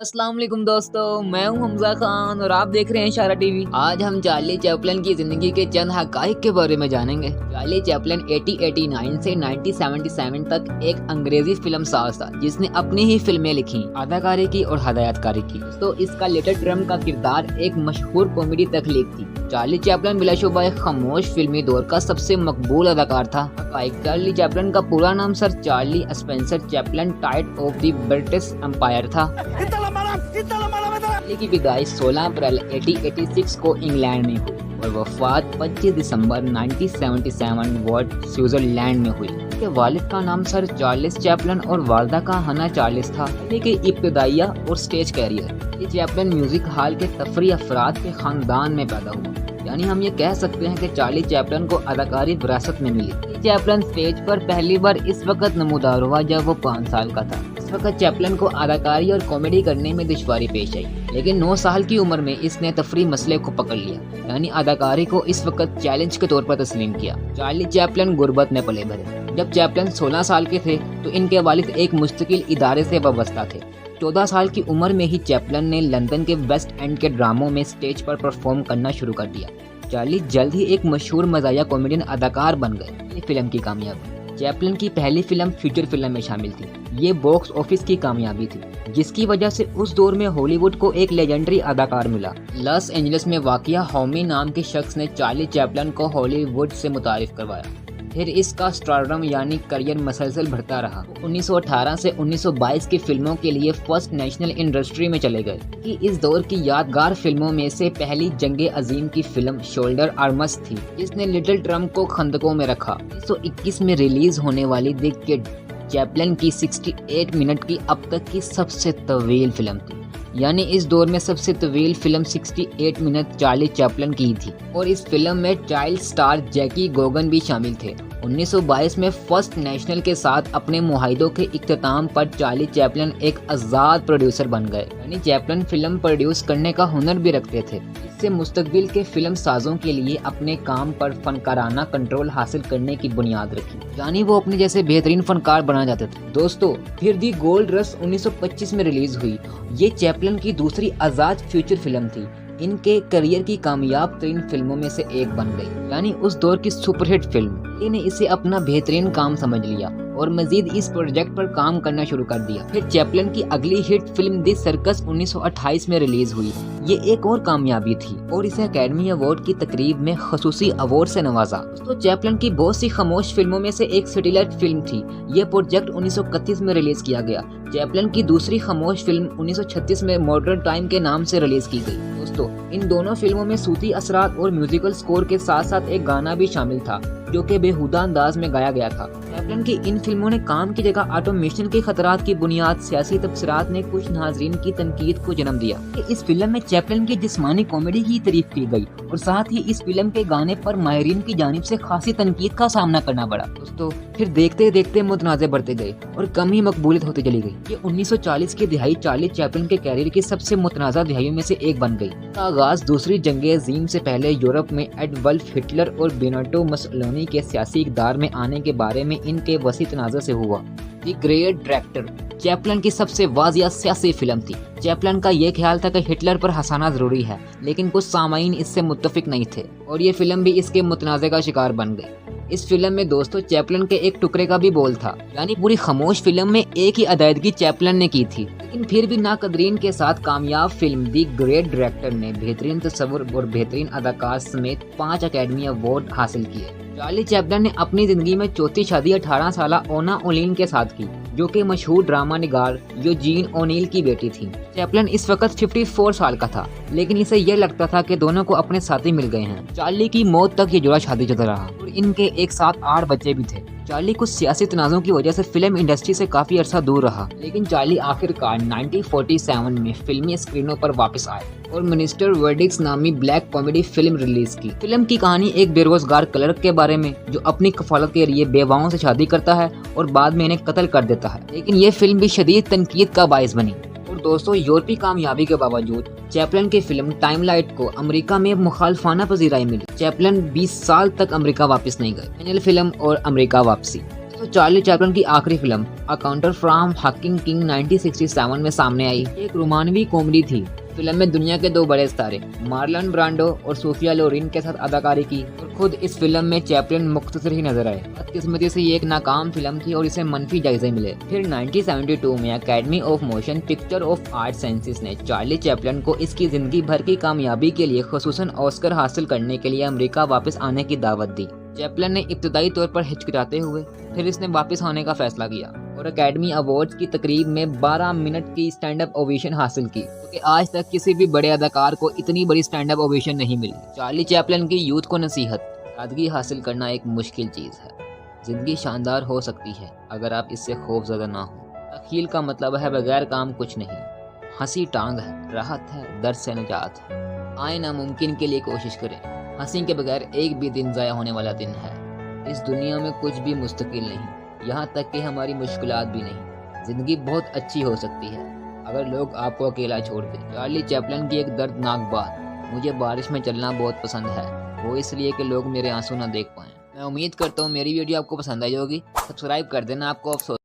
अस्सलाम वालेकुम दोस्तों, मैं हूं हमजा खान और आप देख रहे हैं इशारा टीवी। आज हम चार्ली चैपलिन की जिंदगी के चंद हकाइक के बारे में जानेंगे। चार्ली चैपलिन 1889 से 1977 तक एक अंग्रेजी फिल्म साज था जिसने अपनी ही फिल्में लिखी, अदाकारी की और हदायतकारी की। तो इसका लिटिल ट्रम्प का किरदार एक मशहूर कॉमेडी तख्लीक थी। चार्ली चैपलिन बिलाशुबा एक खामोश फिल्मी दौर का सबसे मकबूल अदाकार था। चार्ली चैपलिन का पूरा नाम सर चार्ली स्पेंसर चैपलिन टाइट ऑफ द ब्रिटिश एम्पायर था। चार्ली की पैदाइश 16 अप्रैल 1886 को इंग्लैंड में हुई और वफात 25 दिसंबर 1977 वार्ड स्विट्जरलैंड में हुई। उसके वालिद का नाम सर चार्ल्स चैपलिन और वालदा का हना चार्ल्स था। के इब्तिदाइया और स्टेज कैरियर। ये चैपलिन म्यूजिक हॉल के तफरी अफराद के खानदान में पैदा हुआ, यानी हम ये कह सकते हैं कि चार्ली चैपलिन को अदाकारी विरासत में मिली। चैपलिन स्टेज पर पहली बार इस वक्त नमूदार हुआ जब वो 5 साल का था। इस वक्त चैपलिन को अदाकारी और कॉमेडी करने में दुश्वारी पेश आई, लेकिन 9 साल की उम्र में इसने तफरी मसले को पकड़ लिया, यानी अदाकारी को इस वक्त चैलेंज के तौर पर तस्लीम किया। चार्ली चैपलिन गुर्बत में पले बढ़े। जब चैपलिन 16 साल के थे तो इनके वालिद एक मुस्तकिल इदारे से वाबस्ता थे। 14 साल की उम्र में ही चैपलिन ने लंदन के वेस्ट एंड के ड्रामों में स्टेज पर परफॉर्म करना शुरू कर दिया। चार्ली जल्द ही एक मशहूर मज़ाहिया कॉमेडियन अदाकार बन गए। ये फिल्म की कामयाबी। चैपलिन की पहली फिल्म फीचर फिल्म में शामिल थी। ये बॉक्स ऑफिस की कामयाबी थी, जिसकी वजह से उस दौर में हॉलीवुड को एक लेजेंडरी अदाकार मिला। लॉस एंजलिस में वाक़िया होमी नाम के शख्स ने चार्ली चैपलिन को हॉलीवुड से मुतारिफ करवाया। फिर इसका स्टारडम यानी करियर मसलसल बढ़ता रहा। 1918 से 1922 की फिल्मों के लिए फर्स्ट नेशनल इंडस्ट्री में चले गए। कि इस दौर की यादगार फिल्मों में से पहली जंगे अजीम की फिल्म शोल्डर आर्मस थी, जिसने लिटिल ट्रम्प को खंदकों में रखा। 1921 में रिलीज होने वाली द किड चैपलिन की 68 मिनट की अब तक की सबसे तवील फिल्म थी, यानी इस दौर में सबसे तवील फिल्म 68 मिनट चार्ली चैपलिन की थी। और इस फिल्म में चाइल्ड स्टार जैकी गोगन भी शामिल थे। 1922 में फर्स्ट नेशनल के साथ अपने मुआहिदों के इख्तिताम पर चार्ली चैपलिन एक आज़ाद प्रोड्यूसर बन गए, यानी चैपलिन फिल्म प्रोड्यूस करने का हुनर भी रखते थे। इससे मुस्तकबिल के फिल्म साजों के लिए अपने काम पर फनकाराना कंट्रोल हासिल करने की बुनियाद रखी, यानी वो अपने जैसे बेहतरीन फनकार बना जाते थे। दोस्तों, फिर दी गोल्ड रश 1925 में रिलीज हुई। ये चैपलिन की दूसरी आज़ाद फ्यूचर फिल्म थी। इनके करियर की कामयाब तरीन फिल्मों में से एक बन गई, यानी उस दौर की सुपरहिट फिल्म। इन्हें इसे अपना बेहतरीन काम समझ लिया और मजीद इस प्रोजेक्ट पर काम करना शुरू कर दिया। फिर चैपलिन की अगली हिट फिल्म दी सर्कस 1928 में रिलीज हुई। ये एक और कामयाबी थी और इसे अकेडमी अवार्ड की तकरीब में खसूसी अवार्ड से नवाजा। तो चैपलिन की बहुत सी खामोश फिल्मों में से एक सैटेलाइट फिल्म थी। यह प्रोजेक्ट 1931 में रिलीज किया गया। चैपलिन की दूसरी खामोश फिल्म 1936 में मॉडर्न टाइम के नाम से रिलीज की गई। दोस्तों, इन दोनों फिल्मों में सूती असरात और म्यूजिकल स्कोर के साथ साथ एक गाना भी शामिल था, जो कि बेहुदा अंदाज में गाया गया था। चैपलिन की इन फिल्मों ने काम की जगह ऑटोमेशन के खतरात की बुनियाद सियासी तबसरात ने कुछ नाजरीन की तनकीद को जन्म दिया। इस फिल्म में चैपलिन की जिस्मानी कॉमेडी की तारीफ की गई और साथ ही इस फिल्म के गाने पर माहिरीन की जानिब से खासी तनकीद का सामना करना पड़ा। दोस्तों, फिर देखते देखते मुतनाज़े बढ़ते गए और कम ही मकबूलियत होती चली गई। ये 1940 की दिहाई चार्ली चैपलिन के कैरियर की सबसे मुतनाज़ा दिहाइयों में से एक बन गई। आगाज दूसरी जंग अज़ीम से पहले यूरोप में एडोल्फ हिटलर और बेनिटो मुसोलिनी के सियासी इक़्तिदार में आने के बारे में इनके वसी तनाज़ा से हुआ। द ग्रेट डायरेक्टर चैपलिन की सबसे वाज़िया सियासी फिल्म थी। चैपलिन का यह ख्याल था कि हिटलर पर हंसाना जरूरी है, लेकिन कुछ सामाईन इससे मुत्तफिक नहीं थे और ये फिल्म भी इसके मुतनाज़े का शिकार बन गई। इस फिल्म में दोस्तों चैपलिन के एक टुकड़े का भी बोल था, यानी पूरी खामोश फिल्म में एक ही अदायगी चैपलिन ने की थी। लेकिन फिर भी नाकदरीन के साथ कामयाब फिल्म दी ग्रेट डायरेक्टर ने बेहतरीन तस्वुर और बेहतरीन अदाकार समेत 5 अकेडमी अवार्ड हासिल किए। चार्ली चैपलिन ने अपनी जिंदगी में चौथी शादी 18 साल ओना ओलिन के साथ की, जो कि मशहूर ड्रामा निगार यूजीन ओनील की बेटी थी। चैपलिन इस वक्त 54 साल का था, लेकिन इसे यह लगता था कि दोनों को अपने साथी मिल गए हैं। चार्ली की मौत तक ये जोड़ा शादी जुदा रहा और इनके एक साथ 8 बच्चे भी थे। चार्ली कुछ सियासी तनाज़ों की वजह से फिल्म इंडस्ट्री से काफी अरसा दूर रहा, लेकिन चार्ली आखिरकार 1947 में फिल्मी स्क्रीनों पर वापस आए और मिनिस्टर वर्डिक्स नामी ब्लैक कॉमेडी फिल्म रिलीज की। फिल्म की कहानी एक बेरोजगार क्लर्क के बारे में जो अपनी कफालत के लिए बेवाओं से शादी करता है और बाद में इन्हें कत्ल कर देता है, लेकिन ये फिल्म भी शदीद तनकीद का बाइस बनी। और दोस्तों, यूरोपीय कामयाबी के बावजूद चैपलिन की फिल्म टाइमलाइट को अमेरिका में मुखालफाना पजीराई मिली। चैपलिन 20 साल तक अमेरिका वापस नहीं गए। फाइनल फिल्म और अमेरिका वापसी। तो तो चार्ली चैपलिन की आखिरी film a countess from Hong Kong 1967 में सामने आई। एक रोमानवी कॉमेडी थी। फिल्म में दुनिया के दो बड़े सितारे मार्लन ब्रांडो और सोफिया लोरेन के साथ अदाकारी की और खुद इस फिल्म में चैपलिन मुख्तसर ही नजर आए। बदकिस्मती से ये एक नाकाम फिल्म थी और इसे मनफी जायजे मिले। फिर 1972 में academy of motion picture of art sciences ने चार्ली चैपलिन को इसकी जिंदगी भर की कामयाबी के लिए खुसूसन ऑस्कर हासिल करने के लिए अमेरिका वापस आने की दावत दी। चैपलिन ने इब्तदाई तौर पर हिचकिचाते हुए फिर इसने वापस आने का फैसला किया और अकेडमी अवार्ड्स की तकरीब में 12 मिनट की स्टैंड अप ओवेशन हासिल की, क्योंकि आज तक किसी भी बड़े अदाकार को इतनी बड़ी स्टैंड अप ओवेशन नहीं मिली। चार्ली चैपलिन की यूथ को नसीहत, सादगी हासिल करना एक मुश्किल चीज़ है। जिंदगी शानदार हो सकती है अगर आप इससे खौफजदा ना हो। तखील का मतलब है बगैर काम कुछ नहीं। हंसी टांग है, राहत है, दर्द से निजात है। आए नामुमकिन के लिए कोशिश करें। हंसी के बगैर एक भी दिन ज़ाया होने वाला दिन है। इस दुनिया में कुछ भी मुस्तकिल नहीं, यहाँ तक कि हमारी मुश्किलात भी नहीं। जिंदगी बहुत अच्छी हो सकती है अगर लोग आपको अकेला छोड़ दें। चार्ली चैपलिन की एक दर्दनाक बात, मुझे बारिश में चलना बहुत पसंद है, वो इसलिए कि लोग मेरे आंसू ना देख पाएं। मैं उम्मीद करता हूँ मेरी वीडियो आपको पसंद आई होगी। सब्सक्राइब कर देना, आपको अफसोस